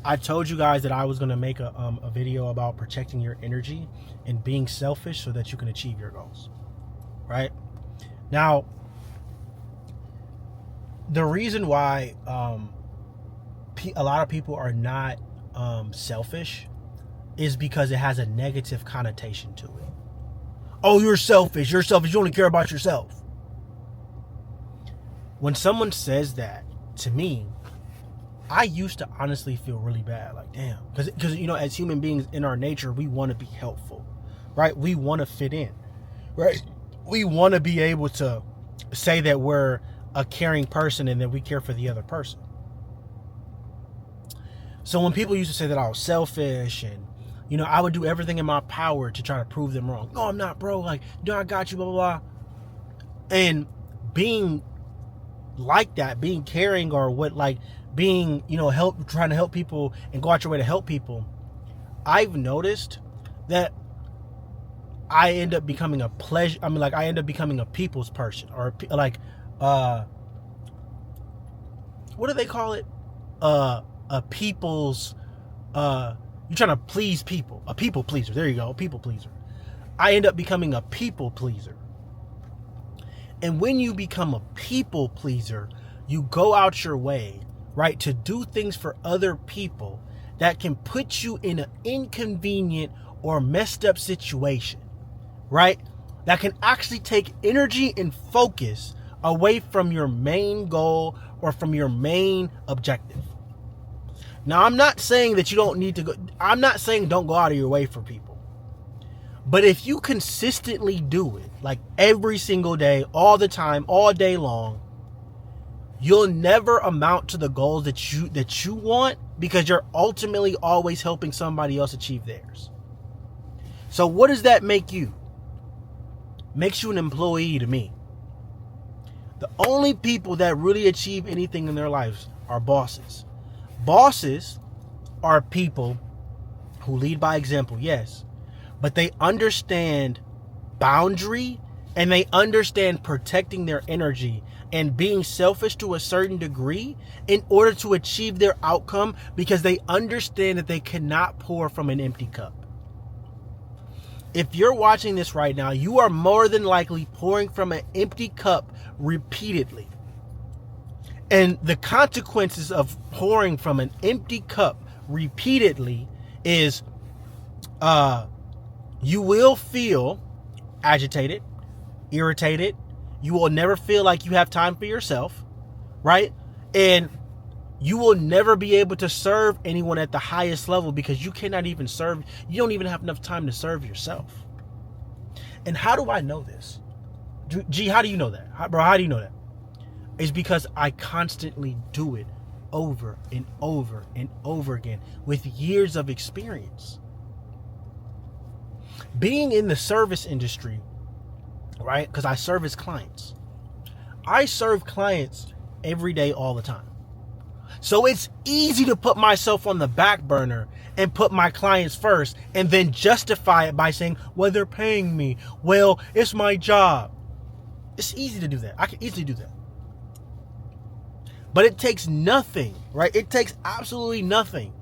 I told you guys that I was going to make a video about protecting your energy and being selfish so that you can achieve your goals, right? Now, the reason why a lot of people are not selfish is because it has a negative connotation to it. Oh, you're selfish. You're selfish. You only care about yourself. When someone says that to me, I used to honestly feel really bad. Like, damn. Because, you know, as human beings in our nature, we want to be helpful, right? We want to fit in, right? We want to be able to say that we're a caring person and that we care for the other person. So when people used to say that I was selfish and, you know, I would do everything in my power to try to prove them wrong. No, I'm not, bro. Like, no, I got you, blah, blah, blah. And being like that, being caring or what, like, being, you know, trying to help people and go out your way to help people, I've noticed that I end up becoming a pleasure. I mean, like, I end up becoming a people's person, or like, what do they call it? A people's, you're trying to please people. A people pleaser. There you go. A people pleaser. I end up becoming a people pleaser. And when you become a people pleaser, you go out your way, right, to do things for other people that can put you in an inconvenient or messed up situation, right? That can actually take energy and focus away from your main goal or from your main objective. Now, I'm not saying that you don't need to go. I'm not saying don't go out of your way for people. But if you consistently do it, like every single day, all the time, all day long, you'll never amount to the goals that you want, because you're ultimately always helping somebody else achieve theirs. So what does that make you? Makes you an employee to me. The only people that really achieve anything in their lives are bosses. Bosses are people who lead by example, yes, but they understand boundary and they understand protecting their energy and being selfish to a certain degree in order to achieve their outcome, because they understand that they cannot pour from an empty cup. If you're watching this right now, you are more than likely pouring from an empty cup repeatedly. And the consequences of pouring from an empty cup repeatedly is you will feel agitated, irritated. You will never feel like you have time for yourself, right? And you will never be able to serve anyone at the highest level, because you cannot even serve. You don't even have enough time to serve yourself. And how do I know this? G, how do you know that? Bro, how do you know that? It's because I constantly do it over and over and over again with years of experience. Being in the service industry, right? Because I service clients. I serve clients every day, all the time. So it's easy to put myself on the back burner and put my clients first and then justify it by saying, well, they're paying me. Well, it's my job. It's easy to do that. I can easily do that. But it takes nothing, right? It takes absolutely nothing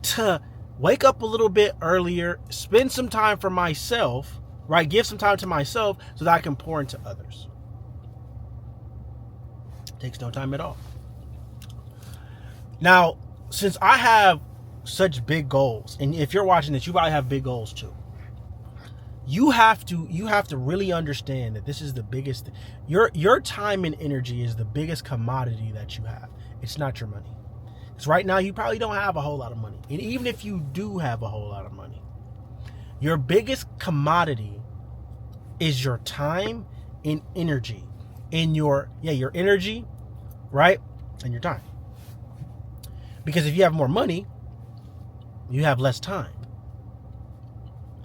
to wake up a little bit earlier, spend some time for myself, right? Give some time to myself so that I can pour into others. It takes no time at all. Now, since I have such big goals, and if you're watching this, you probably have big goals too. You have to really understand that this is the biggest. Your time and energy is the biggest commodity that you have. It's not your money. Because right now you probably don't have a whole lot of money. And even if you do have a whole lot of money, your biggest commodity is your time and energy. And your energy, right? And your time. Because if you have more money, you have less time.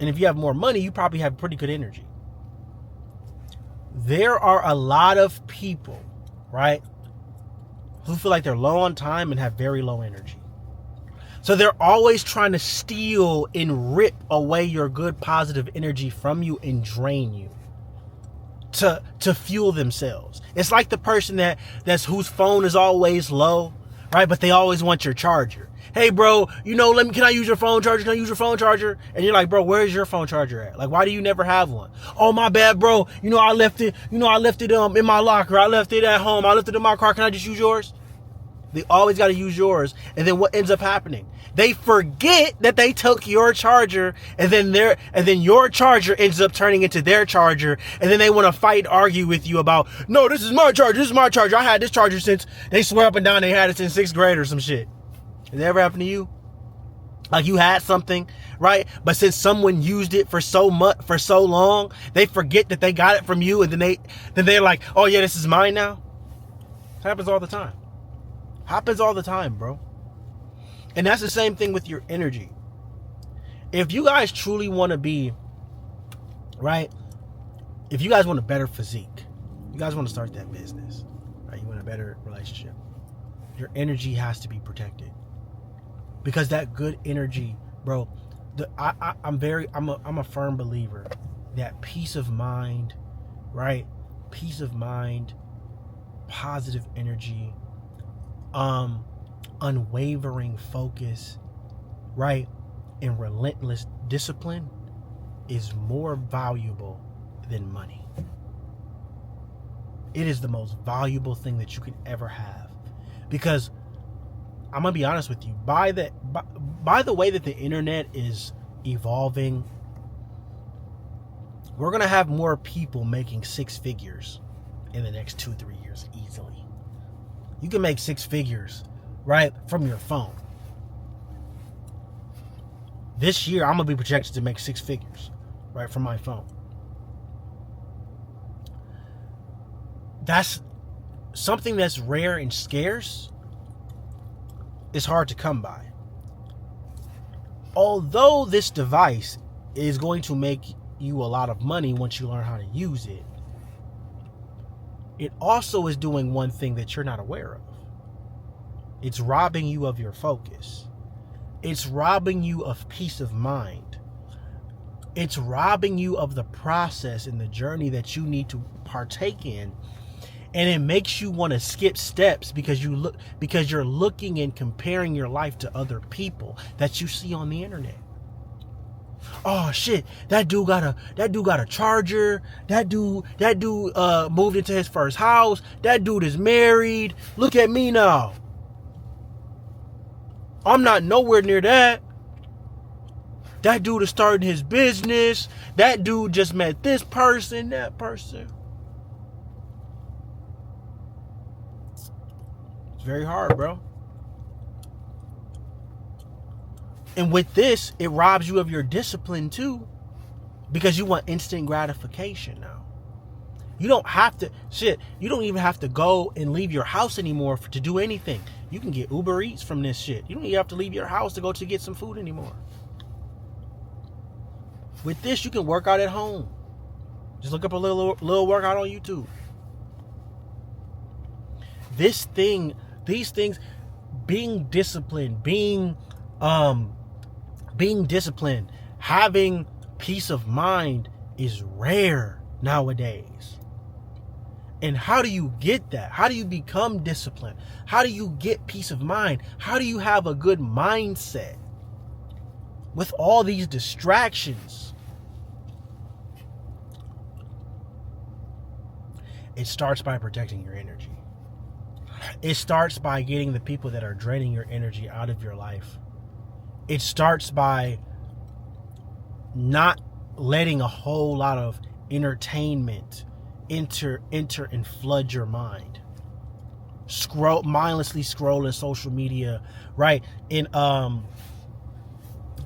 And if you have more money, you probably have pretty good energy. There are a lot of people, right, who feel like they're low on time and have very low energy. So they're always trying to steal and rip away your good positive energy from you and drain you to fuel themselves. It's like the person that's whose phone is always low, right? But they always want your charger. Hey, bro, can I use your phone charger? Can I use your phone charger? And you're like, bro, where's your phone charger at? Like, why do you never have one? Oh, my bad, bro. I left it in my locker. I left it at home. I left it in my car. Can I just use yours? They always got to use yours. And then what ends up happening? They forget that they took your charger, and then your charger ends up turning into their charger, and then they want to fight and argue with you about, no, this is my charger. This is my charger. I had this charger since, they swear up and down they had it since 6th grade or some shit. Has that ever happened to you? Like you had something, right? But since someone used it for so long, they forget that they got it from you, and then they're like, oh yeah, this is mine now. It happens all the time. Happens all the time, bro. And that's the same thing with your energy. If you guys truly want to be, right? If you guys want a better physique, you guys want to start that business, right? You want a better relationship. Your energy has to be protected. Because that good energy, bro, I'm a firm believer that peace of mind, right? Peace of mind, positive energy, unwavering focus, right? And relentless discipline is more valuable than money. It is the most valuable thing that you can ever have. Because I'm gonna be honest with you, by the way that the internet is evolving, we're gonna have more people making 6 figures in the next 2-3 years easily. You can make 6 figures, right, from your phone. This year, I'm gonna be projected to make 6 figures, right, from my phone. That's something that's rare and scarce. It's hard to come by. Although this device is going to make you a lot of money once you learn how to use it, it also is doing one thing that you're not aware of. It's robbing you of your focus. It's robbing you of peace of mind. It's robbing you of the process and the journey that you need to partake in. And it makes you want to skip steps because you're looking and comparing your life to other people that you see on the internet. Oh shit, that dude got a charger. That dude moved into his first house. That dude is married. Look at me now. I'm not nowhere near that. That dude is starting his business. That dude just met this person, that person. It's very hard, bro. And with this, it robs you of your discipline too, because you want instant gratification now. You don't have to, you don't even have to go and leave your house anymore to do anything. You can get Uber Eats from this shit. You don't even have to leave your house to go to get some food anymore. With this, you can work out at home. Just look up a little workout on YouTube. These things, being disciplined, being disciplined, having peace of mind is rare nowadays. And how do you get that? How do you become disciplined? How do you get peace of mind? How do you have a good mindset with all these distractions? It starts by protecting your energy. It starts by getting the people that are draining your energy out of your life. It starts by not letting a whole lot of entertainment enter and flood your mind. Mindlessly scrolling social media, right?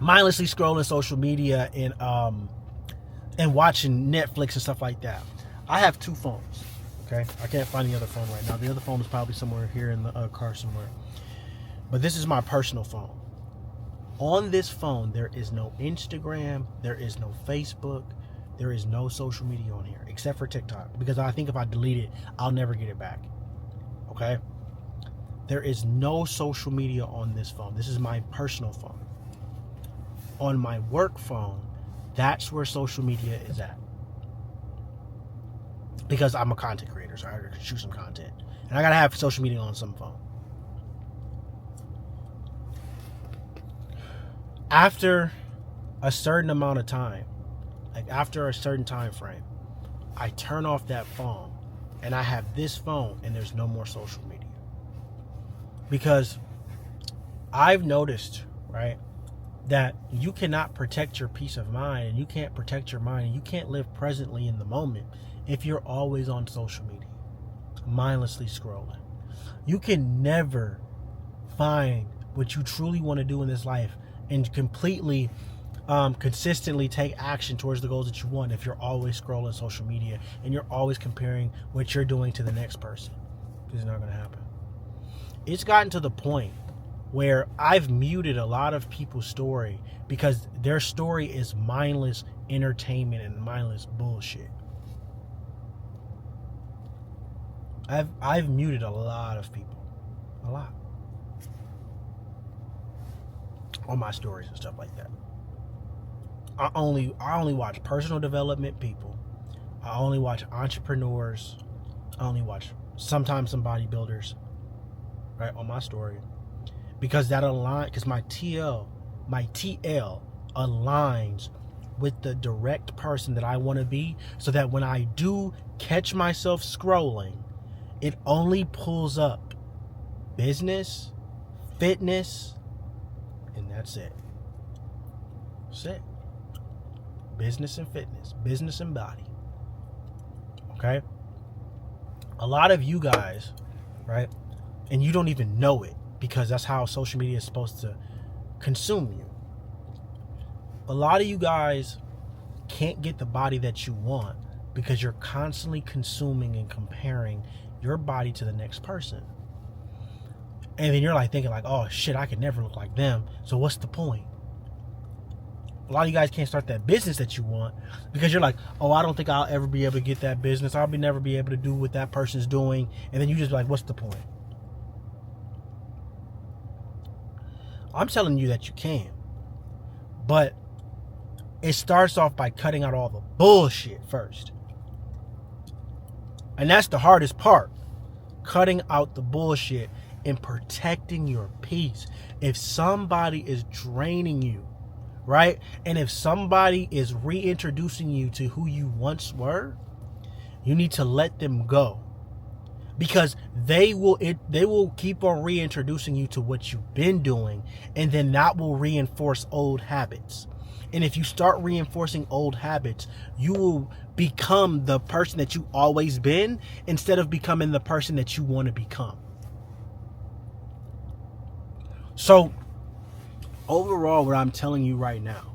Mindlessly scrolling social media and watching Netflix and stuff like that. I have 2 phones. Okay, I can't find the other phone right now. The other phone is probably somewhere here in the car somewhere. But this is my personal phone. On this phone, there is no Instagram, there is no Facebook, there is no social media on here, except for TikTok. Because I think if I delete it, I'll never get it back. Okay? There is no social media on this phone. This is my personal phone. On my work phone, that's where social media is at. Because I'm a content creator, so I gotta shoot some content. And I gotta have social media on some phone. After a certain amount of time, like after a certain time frame, I turn off that phone and I have this phone and there's no more social media. Because I've noticed, right, that you cannot protect your peace of mind and you can't protect your mind and you can't live presently in the moment if you're always on social media, mindlessly scrolling. You can never find what you truly want to do in this life and completely consistently take action towards the goals that you want if you're always scrolling social media and you're always comparing what you're doing to the next person. It's not going to happen. It's gotten to the point where I've muted a lot of people's story because their story is mindless entertainment and mindless bullshit. I've muted a lot of people. A lot. On my stories and stuff like that. I only watch personal development people. I only watch entrepreneurs. I only watch sometimes some bodybuilders, right, on my story. Because that aligns, because my TL aligns with the direct person that I want to be, so that when I do catch myself scrolling, it only pulls up business, fitness, and that's it. That's it. Business and fitness, business and body. Okay? A lot of you guys, right, and you don't even know it because that's how social media is supposed to consume you. A lot of you guys can't get the body that you want because you're constantly consuming and comparing your body to the next person. And then you're like thinking like, oh shit, I could never look like them. So what's the point? A lot of you guys can't start that business that you want because you're like, oh, I don't think I'll ever be able to get that business. I'll never be able to do what that person's doing. And then you just like, what's the point? I'm telling you that you can. But it starts off by cutting out all the bullshit first. And that's the hardest part. Cutting out the bullshit and protecting your peace. If somebody is draining you, right? And if somebody is reintroducing you to who you once were, you need to let them go. Because they will keep on reintroducing you to what you've been doing, and then that will reinforce old habits. And if you start reinforcing old habits, you will become the person that you've always been instead of becoming the person that you want to become. So, overall, what I'm telling you right now,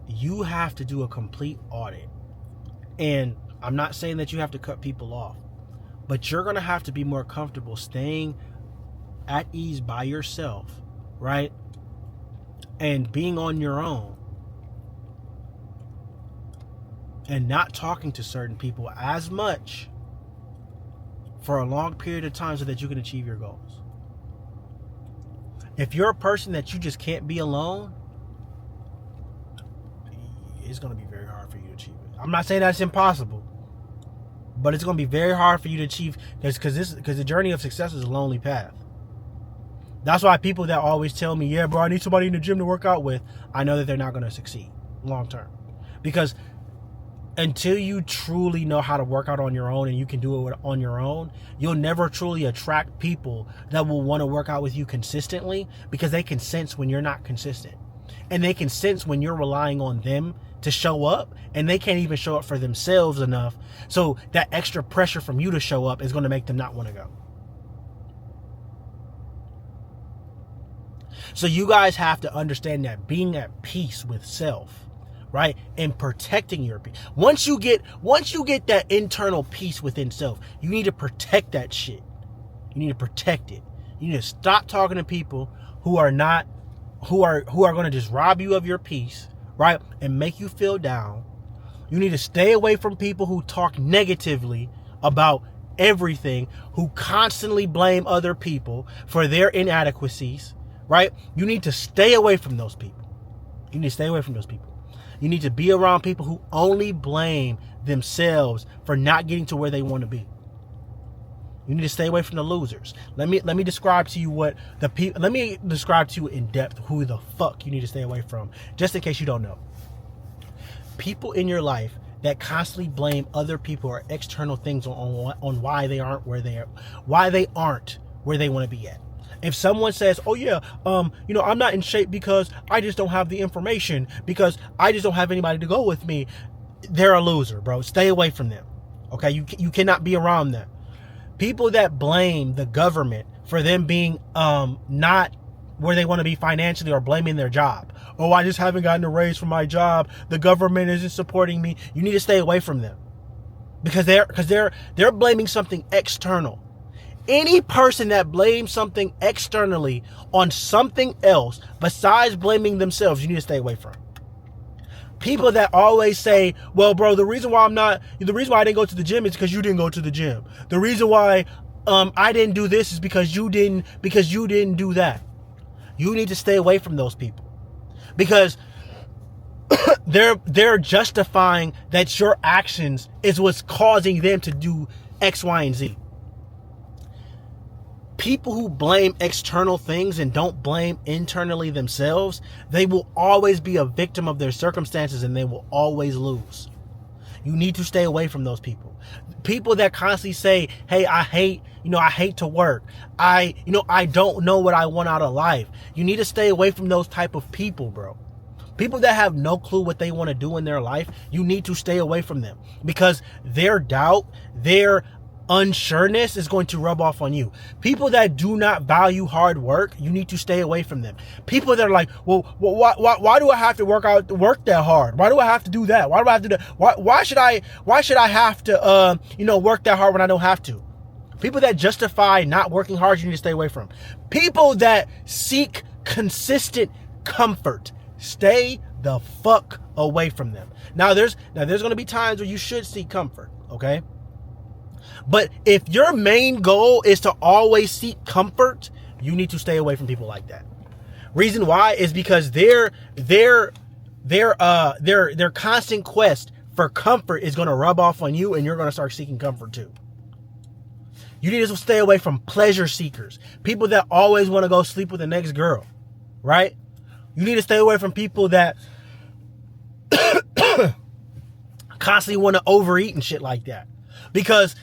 you have to do a complete audit. And I'm not saying that you have to cut people off, but you're going to have to be more comfortable staying at ease by yourself, right? And being on your own and not talking to certain people as much for a long period of time so that you can achieve your goals. If you're a person that you just can't be alone, it's going to be very hard for you to achieve it. I'm not saying that's impossible, but it's going to be very hard for you to achieve because the journey of success is a lonely path. That's why people that always tell me, yeah, bro, I need somebody in the gym to work out with, I know that they're not going to succeed long term. Because until you truly know how to work out on your own and you can do it on your own, you'll never truly attract people that will want to work out with you consistently, because they can sense when you're not consistent. And they can sense when you're relying on them to show up, and they can't even show up for themselves enough. So that extra pressure from you to show up is going to make them not want to go. So you guys have to understand that being at peace with self, right, and protecting your peace. Once you get that internal peace within self, you need to protect that shit. You need to protect it. You need to stop talking to people who are going to just rob you of your peace, right, and make you feel down. You need to stay away from people who talk negatively about everything, who constantly blame other people for their inadequacies. Right? You need to stay away from those people. You need to stay away from those people. You need to be around people who only blame themselves for not getting to where they want to be. You need to stay away from the losers. Let me describe to you what the people. Let me describe to you in depth who the fuck you need to stay away from, just in case you don't know. People in your life that constantly blame other people or external things on why they aren't where they are, why they aren't where they want to be at. If someone says, "Oh yeah, I'm not in shape because I just don't have the information, because I just don't have anybody to go with me," they're a loser, bro. Stay away from them. Okay, you cannot be around them. People that blame the government for them being not where they want to be financially, or blaming their job. "Oh, I just haven't gotten a raise from my job. The government isn't supporting me." You need to stay away from them, because they're blaming something external. Any person that blames something externally on something else besides blaming themselves, you need to stay away from. People that always say, "Well, bro, the reason why I didn't go to the gym is because you didn't go to the gym. The reason why I didn't do this is because you didn't do that." You need to stay away from those people, because they're justifying that your actions is what's causing them to do X, Y, and Z. People who blame external things and don't blame internally themselves, they will always be a victim of their circumstances, and they will always lose. You need to stay away from those people. People that constantly say, "Hey, I hate to work. I don't know what I want out of life." You need to stay away from those type of people, bro. People that have no clue what they want to do in their life, you need to stay away from them, because their doubt, their unsureness is going to rub off on you. People that do not value hard work, you need to stay away from them. People that are like, "Well, why do I have to work that hard? Why do I have to do that? Why do I have to do that? Why should I have to work that hard when I don't have to?" People that justify not working hard, you need to stay away from. People that seek consistent comfort, stay the fuck away from them. Now there's going to be times where you should seek comfort, okay? But if your main goal is to always seek comfort, you need to stay away from people like that. Reason why is because their constant quest for comfort is going to rub off on you, and you're going to start seeking comfort too. You need to stay away from pleasure seekers. People that always want to go sleep with the next girl, right? You need to stay away from people that constantly want to overeat and shit like that. Because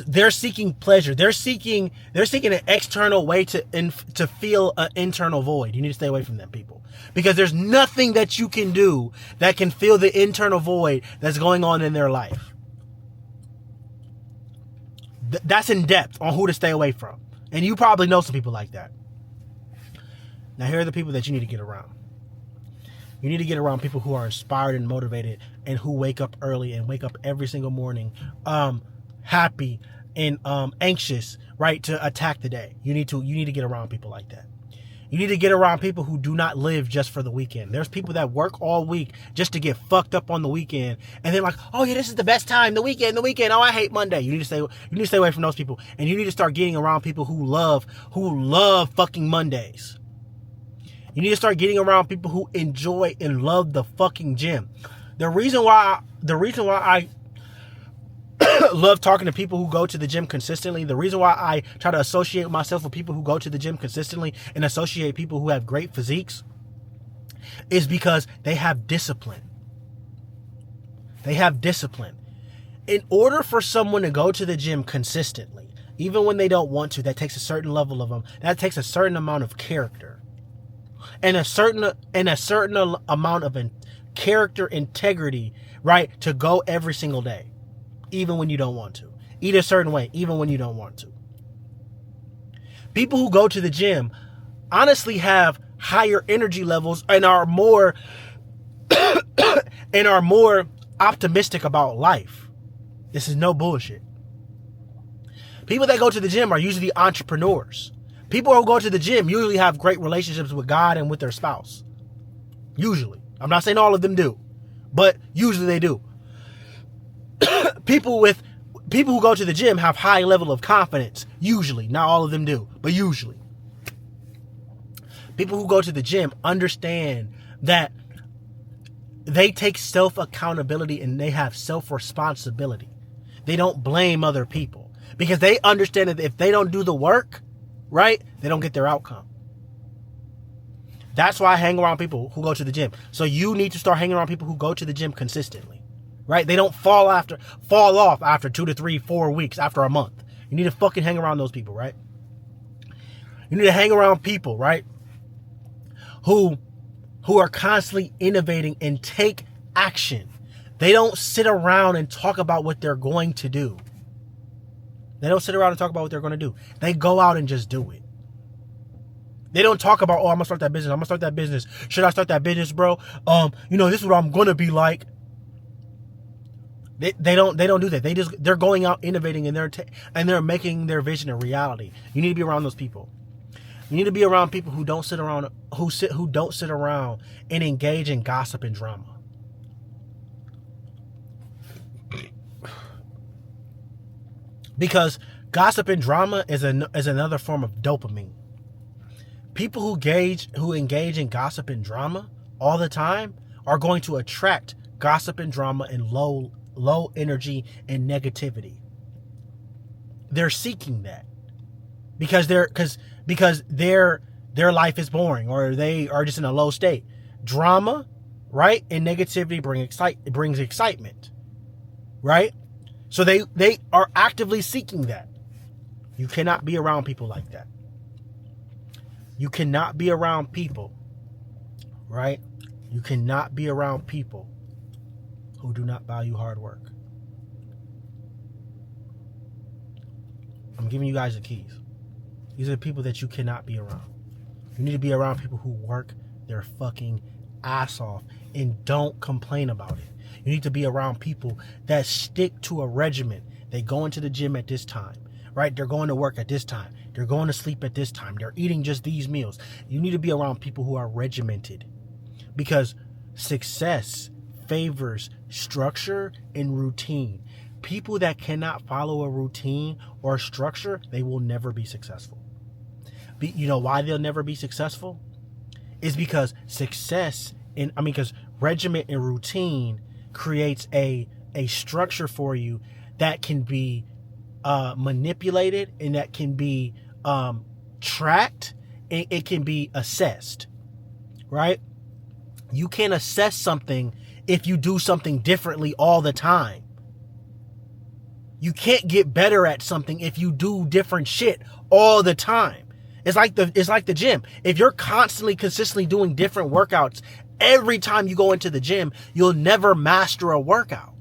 they're seeking pleasure. They're seeking an external way to feel an internal void. You need to stay away from them people, because there's nothing that you can do that can fill the internal void that's going on in their life. That's in depth on who to stay away from. And you probably know some people like that. Now, here are the people that you need to get around. You need to get around people who are inspired and motivated, and who wake up early and wake up every single morning happy and anxious, right, to attack the day. You need to get around people like that. You need to get around people who do not live just for the weekend. There's people that work all week just to get fucked up on the weekend, and they're like, "Oh yeah, this is the best time, the weekend. Oh, I hate Monday." You need to stay away from those people, and you need to start getting around people who love fucking Mondays. You need to start getting around people who enjoy and love the fucking gym. The reason why I love talking to people who go to the gym consistently, the reason why I try to associate myself with people who go to the gym consistently and associate people who have great physiques, is because they have discipline. They have discipline. In order for someone to go to the gym consistently, even when they don't want to, that takes a certain level of them. That takes a certain amount of character. And a certain amount of character integrity, right, to go every single day, even when you don't want to. Eat a certain way, even when you don't want to. People who go to the gym honestly have higher energy levels and are more optimistic about life. This is no bullshit. People that go to the gym are usually entrepreneurs. People who go to the gym usually have great relationships with God and with their spouse. Usually. I'm not saying all of them do, but usually they do. People who go to the gym have high level of confidence. Usually. Not all of them do, but usually. People who go to the gym understand that they take self-accountability and they have self-responsibility. They don't blame other people. because they understand that if they don't do the work, right, they don't get their outcome. That's why I hang around people who go to the gym. So you need to start hanging around people who go to the gym consistently, right? They don't fall off after 2 to 3, 4 weeks, after a month. You need to fucking hang around those people, right? You need to hang around people, right, who are constantly innovating and take action. They don't sit around and talk about what they're going to do. They don't sit around and talk about what they're going to do. They go out and just do it. They don't talk about, oh, I'm going to start that business. I'm going to start that business. Should I start that business, bro? This is what I'm going to be like. They don't do that. They're going out innovating and they're making their vision a reality. You need to be around those people. You need to be around people who don't sit around and engage in gossip and drama. Because gossip and drama is another form of dopamine. People who engage in gossip and drama all the time are going to attract gossip and drama and low energy and negativity. They're seeking that because their life is boring, or they are just in a low state. Drama, right, and negativity brings excitement, right? So they are actively seeking that. You cannot be around people like that. You cannot be around people, right? You cannot be around people who do not value hard work. I'm giving you guys the keys. These are the people that you cannot be around. You need to be around people who work their fucking ass off and don't complain about it. You need to be around people that stick to a regimen. They go into the gym at this time, right? They're going to work at this time. They're going to sleep at this time. They're eating just these meals. You need to be around people who are regimented, because success favors structure and routine. People that cannot follow a routine or structure, they will never be successful. You know why they'll never be successful? Is because because regiment and routine creates a structure for you that can be manipulated, and that can be tracked, and it can be assessed, right? You can't assess something if you do something differently all the time. You can't get better at something if you do different shit all the time. It's like the gym. If you're consistently doing different workouts every time you go into the gym, you'll never master a workout.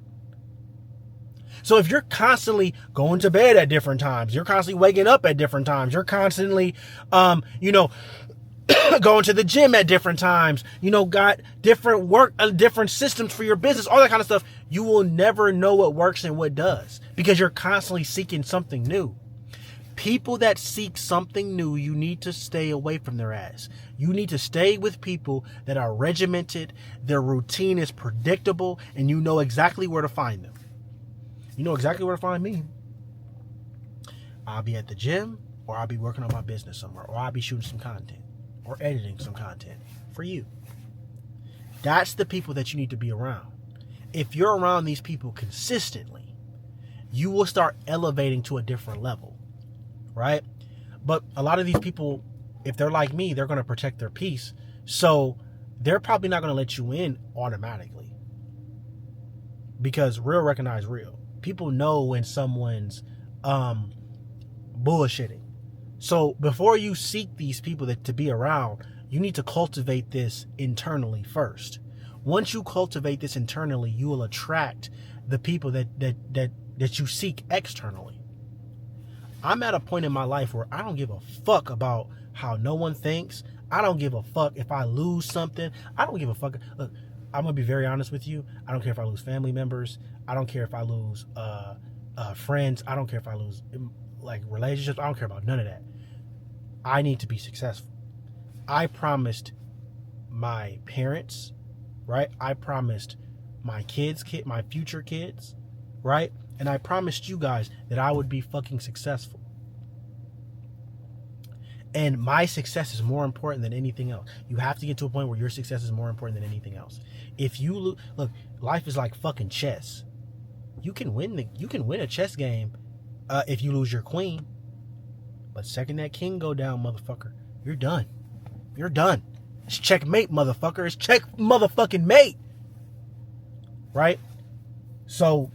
So if you're constantly going to bed at different times, you're constantly waking up at different times, you're constantly, going to the gym at different times, got different systems for your business, all that kind of stuff, you will never know what works and what does, because you're constantly seeking something new. People that seek something new, you need to stay away from their ass. You need to stay with people that are regimented, their routine is predictable, and you know exactly where to find them. You know exactly where to find me. I'll be at the gym, or I'll be working on my business somewhere, or I'll be shooting some content, or editing some content for you. That's the people that you need to be around. If you're around these people consistently, you will start elevating to a different level, right? But a lot of these people, if they're like me, they're going to protect their peace. So they're probably not going to let you in automatically, because real recognize real. People know when someone's bullshitting. So before you seek these people to be around, you need to cultivate this internally first. Once you cultivate this internally, you will attract the people that you seek externally. I'm at a point in my life where I don't give a fuck about how no one thinks. I don't give a fuck if I lose something. I don't give a fuck. Look, I'm going to be very honest with you. I don't care if I lose family members. I don't care if I lose friends. I don't care if I lose relationships. I don't care about none of that. I need to be successful. I promised my parents, right? I promised my my future kids, right? And I promised you guys that I would be fucking successful. And my success is more important than anything else. You have to get to a point where your success is more important than anything else. If you look, life is like fucking chess. You can win a chess game if you lose your queen. But second that king go down, motherfucker, you're done. You're done. It's checkmate, motherfucker. It's check motherfucking mate. Right? So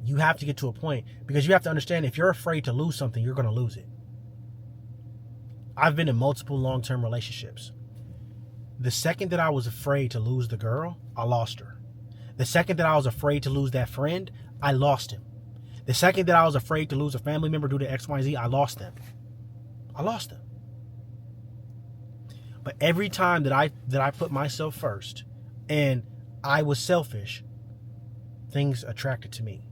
you have to get to a point, because you have to understand, if you're afraid to lose something, you're going to lose it. I've been in multiple long-term relationships. The second that I was afraid to lose the girl, I lost her. The second that I was afraid to lose that friend, I lost him. The second that I was afraid to lose a family member due to X, Y, Z, I lost them. I lost them. But every time that I put myself first and I was selfish, things attracted to me.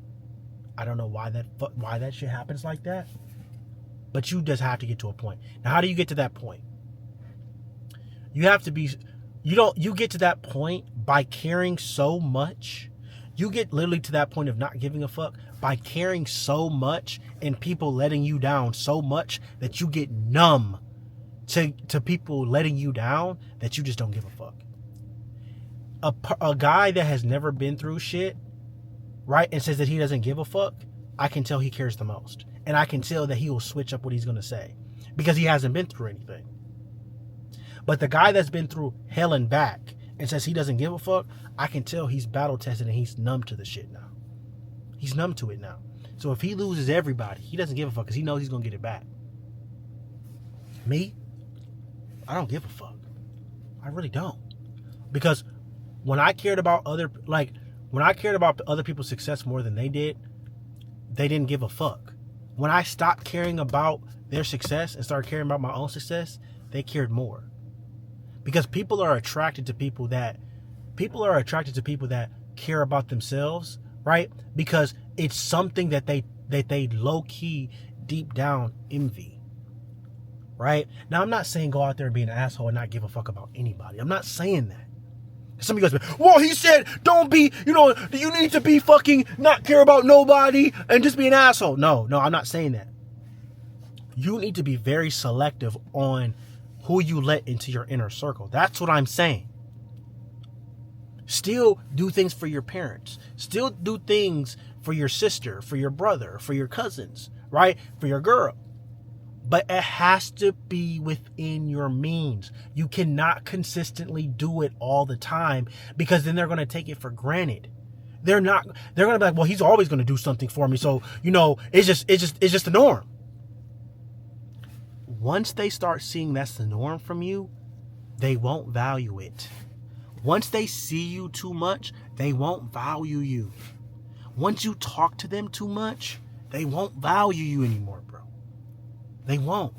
I don't know why that shit happens like that, but you just have to get to a point. Now, how do you get to that point? You have to be, you get to that point by caring so much. You get literally to that point of not giving a fuck by caring so much and people letting you down so much that you get numb to people letting you down, that you just don't give a fuck. A guy that has never been through shit, right, and says that he doesn't give a fuck, I can tell he cares the most. And I can tell that he will switch up what he's going to say because he hasn't been through anything. But the guy that's been through hell and back and says he doesn't give a fuck, I can tell he's battle tested and he's numb to the shit now. He's numb to it now. So if he loses everybody, he doesn't give a fuck because he knows he's going to get it back. Me, I don't give a fuck. I really don't. Because when I cared about other people's success more than they didn't give a fuck. When I stopped caring about their success and started caring about my own success, they cared more. Because people are attracted to people that care about themselves, right? Because it's something that they low key deep down envy. Right? Now, I'm not saying go out there and be an asshole and not give a fuck about anybody. I'm not saying that. Some of you guys, well, he said, don't be, you need to be fucking not care about nobody and just be an asshole. No, I'm not saying that. You need to be very selective on who you let into your inner circle. That's what I'm saying. Still do things for your parents. Still do things for your sister, for your brother, for your cousins, right? For your girl. But it has to be within your means. You cannot consistently do it all the time, because then they're going to take it for granted. They're going to be like, well, he's always going to do something for me. So, it's just the norm. Once they start seeing that's the norm from you, they won't value it. Once they see you too much, they won't value you. Once you talk to them too much, they won't value you anymore, bro. They won't.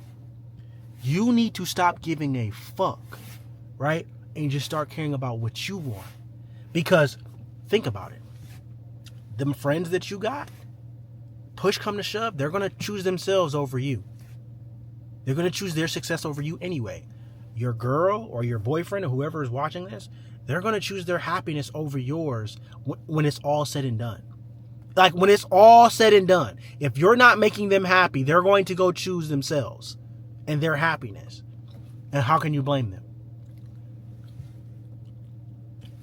You need to stop giving a fuck, right? And just start caring about what you want. Because think about it. Them friends that you got, push come to shove, they're going to choose themselves over you. They're going to choose their success over you anyway. Your girl or your boyfriend or whoever is watching this, they're going to choose their happiness over yours when it's all said and done. Like, when it's all said and done, if you're not making them happy, they're going to go choose themselves and their happiness. And how can you blame them?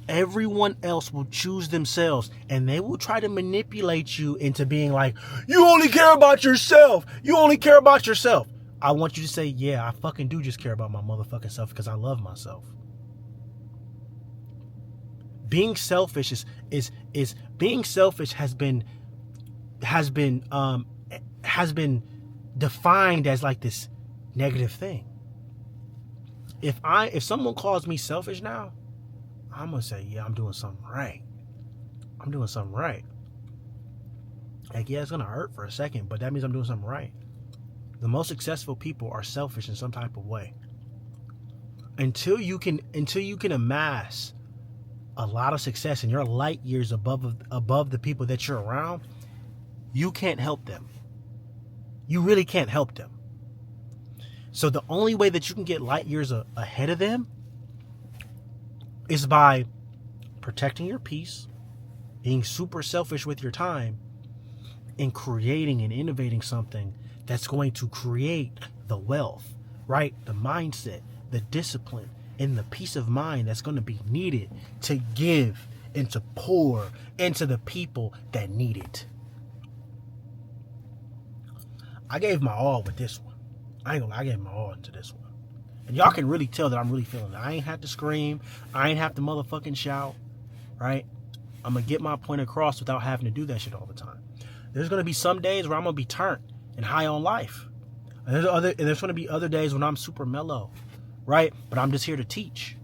Everyone else will choose themselves, and they will try to manipulate you into being like, you only care about yourself. You only care about yourself. I want you to say, yeah, I fucking do just care about my motherfucking self because I love myself. Being selfish being selfish has been defined as like this negative thing. If someone calls me selfish now, I'm gonna say, yeah, I'm doing something right. I'm doing something right. Like, yeah, it's gonna hurt for a second, but that means I'm doing something right. The most successful people are selfish in some type of way. Until you can amass a lot of success and you're light years above the people that you're around, you can't help them. You really can't help them. So the only way that you can get light years ahead of them is by protecting your peace, being super selfish with your time, and creating and innovating something that's going to create the wealth, right? The mindset, the discipline, and the peace of mind that's going to be needed to give and to pour into the people that need it. I gave my all with this one. I ain't gonna lie, I gave my all into this one. And y'all can really tell that I'm really feeling it. I ain't have to scream. I ain't have to motherfucking shout. Right? I'm gonna get my point across without having to do that shit all the time. There's gonna be some days where I'm gonna be turned and high on life. And there's gonna be other days when I'm super mellow. Right? But I'm just here to teach.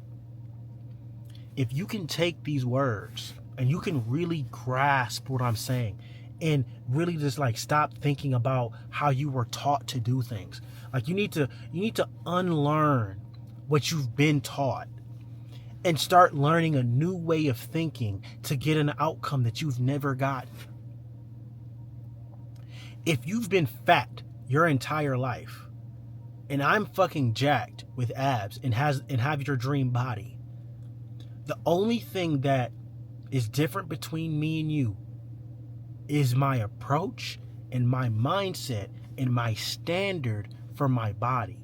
If you can take these words and you can really grasp what I'm saying and really just like stop thinking about how you were taught to do things. Like you need to unlearn what you've been taught and start learning a new way of thinking to get an outcome that you've never gotten. If you've been fat your entire life and I'm fucking jacked with abs and have your dream body, the only thing that is different between me and you is my approach and my mindset and my standard for my body.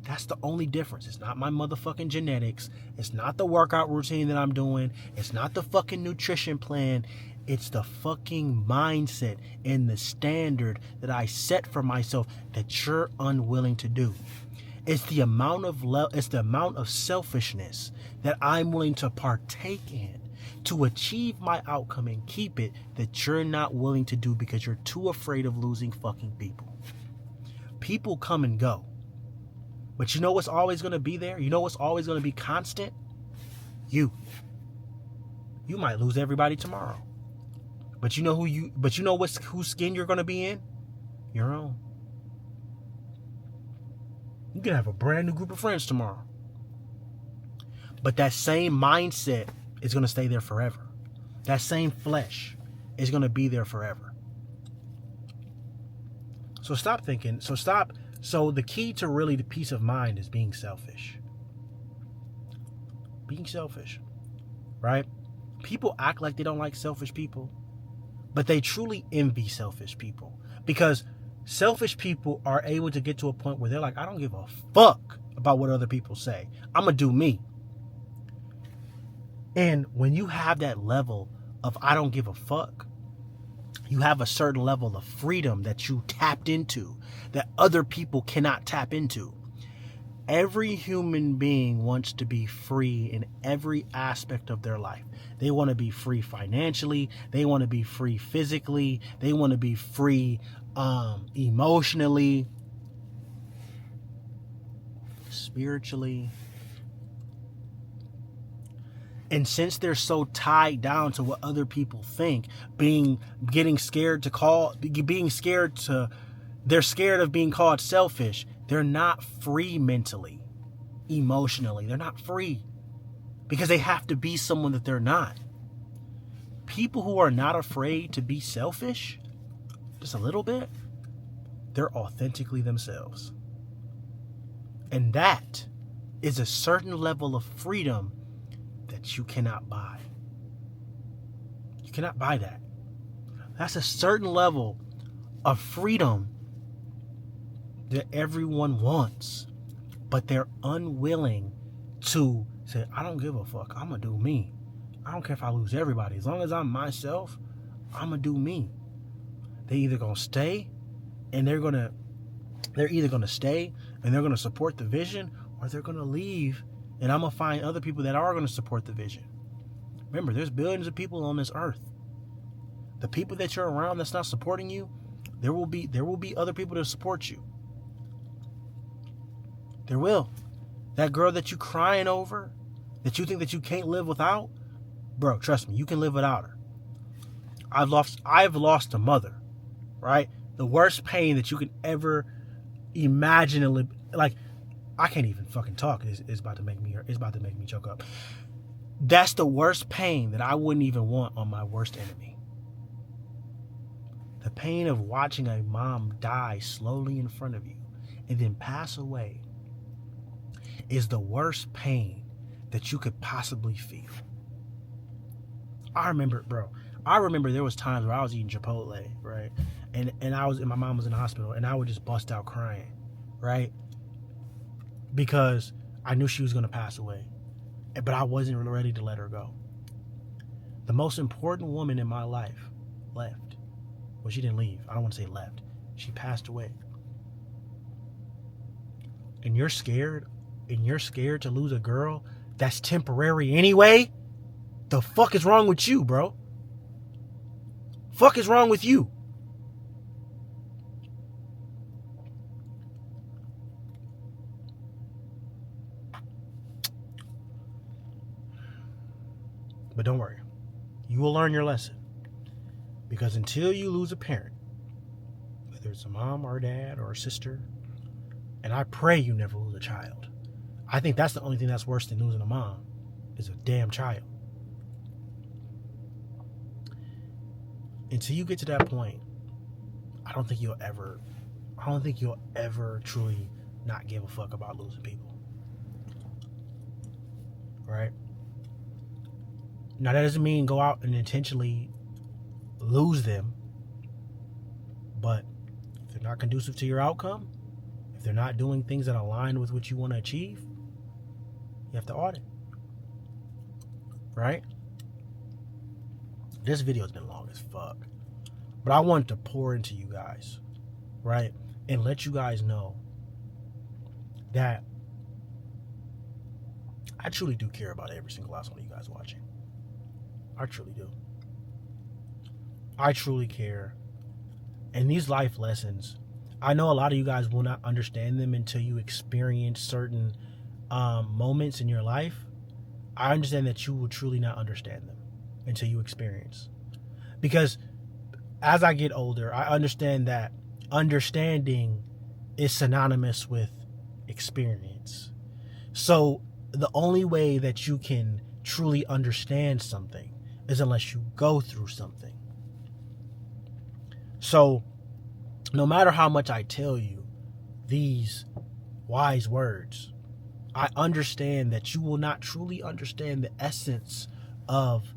That's the only difference. It's not my motherfucking genetics. It's not the workout routine that I'm doing. It's not the fucking nutrition plan. It's the fucking mindset and the standard that I set for myself that you're unwilling to do. It's the amount of selfishness that I'm willing to partake in to achieve my outcome and keep it that you're not willing to do because you're too afraid of losing fucking people. People come and go. But you know what's always going to be there? You know what's always going to be constant? You. You might lose everybody tomorrow. But you know whose skin you're going to be in? Your own. You can have a brand new group of friends tomorrow. But that same mindset is going to stay there forever. That same flesh is going to be there forever. So stop thinking. So the key to really the peace of mind is being selfish. Being selfish. Right? People act like they don't like selfish people. But they truly envy selfish people. Because selfish people are able to get to a point where they're like, I don't give a fuck about what other people say. I'm going to do me. And when you have that level of I don't give a fuck, you have a certain level of freedom that you tapped into that other people cannot tap into. Every human being wants to be free in every aspect of their life. They want to be free financially. They want to be free physically. They want to be free emotionally, spiritually. And since they're so tied down to what other people think, they're scared of being called selfish. They're not free mentally, emotionally. They're not free because they have to be someone that they're not. People who are not afraid to be selfish, just a little bit, they're authentically themselves. And that is a certain level of freedom that you cannot buy. You cannot buy that. That's a certain level of freedom that everyone wants, but they're unwilling to say, I don't give a fuck. I'm going to do me. I don't care if I lose everybody. As long as I'm myself, I'm going to do me. They either going to stay and they're either going to stay and they're going to support the vision, or they're going to leave and I'm going to find other people that are going to support the vision. Remember, there's billions of people on this earth. The people that you're around that's not supporting you, there will be other people to support you. There will. That girl that you crying over, that you think that you can't live without, bro, trust me, you can live without her. I've lost a mother, right? The worst pain that you can ever imagine, like, I can't even fucking talk. It's about to make me choke up. That's the worst pain that I wouldn't even want on my worst enemy. The pain of watching a mom die slowly in front of you and then pass away is the worst pain that you could possibly feel. I remember there was times where I was eating Chipotle, right? And my mom was in the hospital and I would just bust out crying, right? Because I knew she was going to pass away, but I wasn't ready to let her go. The most important woman in my life left. Well, she didn't leave. I don't want to say left. She passed away. And you're scared to lose a girl that's temporary anyway? The fuck is wrong with you, bro? Fuck is wrong with you? But don't worry. You will learn your lesson. Because until you lose a parent, whether it's a mom or a dad or a sister, and I pray you never lose a child. I think that's the only thing that's worse than losing a mom, is a damn child. Until you get to that point, I don't think you'll ever truly not give a fuck about losing people. Right? Now that doesn't mean go out and intentionally lose them, but if they're not conducive to your outcome, if they're not doing things that align with what you want to achieve, you have to audit. Right? This video's been long as fuck, but I wanted to pour into you guys, right? And let you guys know that I truly do care about every single last one of you guys watching. I truly do. I truly care. And these life lessons, I know a lot of you guys will not understand them until you experience certain moments in your life. I understand that you will truly not understand them until you experience. Because as I get older, I understand that understanding is synonymous with experience. So the only way that you can truly understand something is unless you go through something. So no matter how much I tell you these wise words, I understand that you will not truly understand the essence of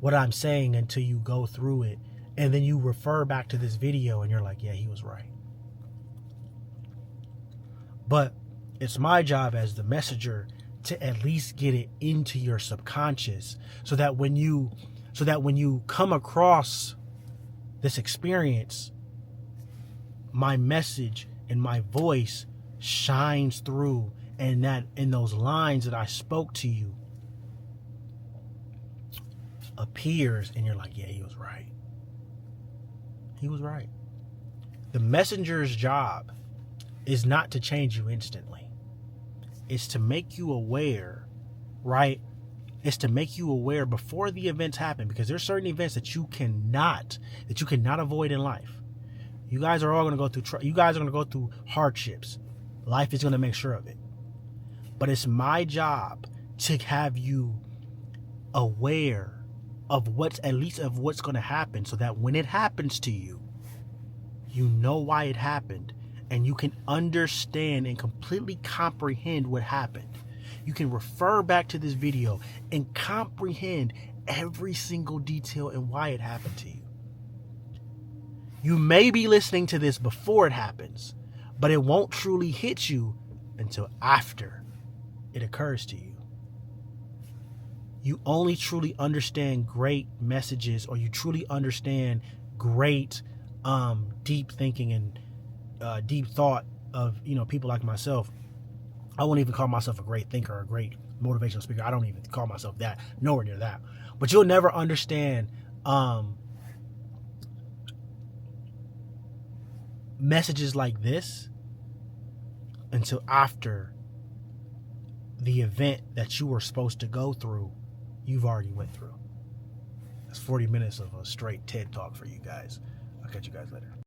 what I'm saying until you go through it. And then you refer back to this video and you're like, yeah, he was right. But it's my job as the messenger to at least get it into your subconscious so that when you come across this experience, my message and my voice shines through, and that in those lines that I spoke to you appears, and you're like, yeah, he was right. He was right. The messenger's job is not to change you instantly. It's to make you aware, right? It's to make you aware before the events happen, because there's certain events that you cannot avoid in life. You guys are all going to go through, you guys are going to go through hardships. Life is going to make sure of it. But it's my job to have you aware of what's going to happen, so that when it happens to you, you know why it happened, and you can understand and completely comprehend what happened. You can refer back to this video and comprehend every single detail and why it happened to you. You may be listening to this before it happens, but it won't truly hit you until after it occurs to you. You only truly understand great messages, or you truly understand great deep thinking and deep thought of, people like myself. I won't even call myself a great thinker or a great motivational speaker. I don't even call myself that. Nowhere near that. But you'll never understand messages like this until after the event that you were supposed to go through, you've already went through. That's 40 minutes of a straight TED talk for you guys. I'll catch you guys later.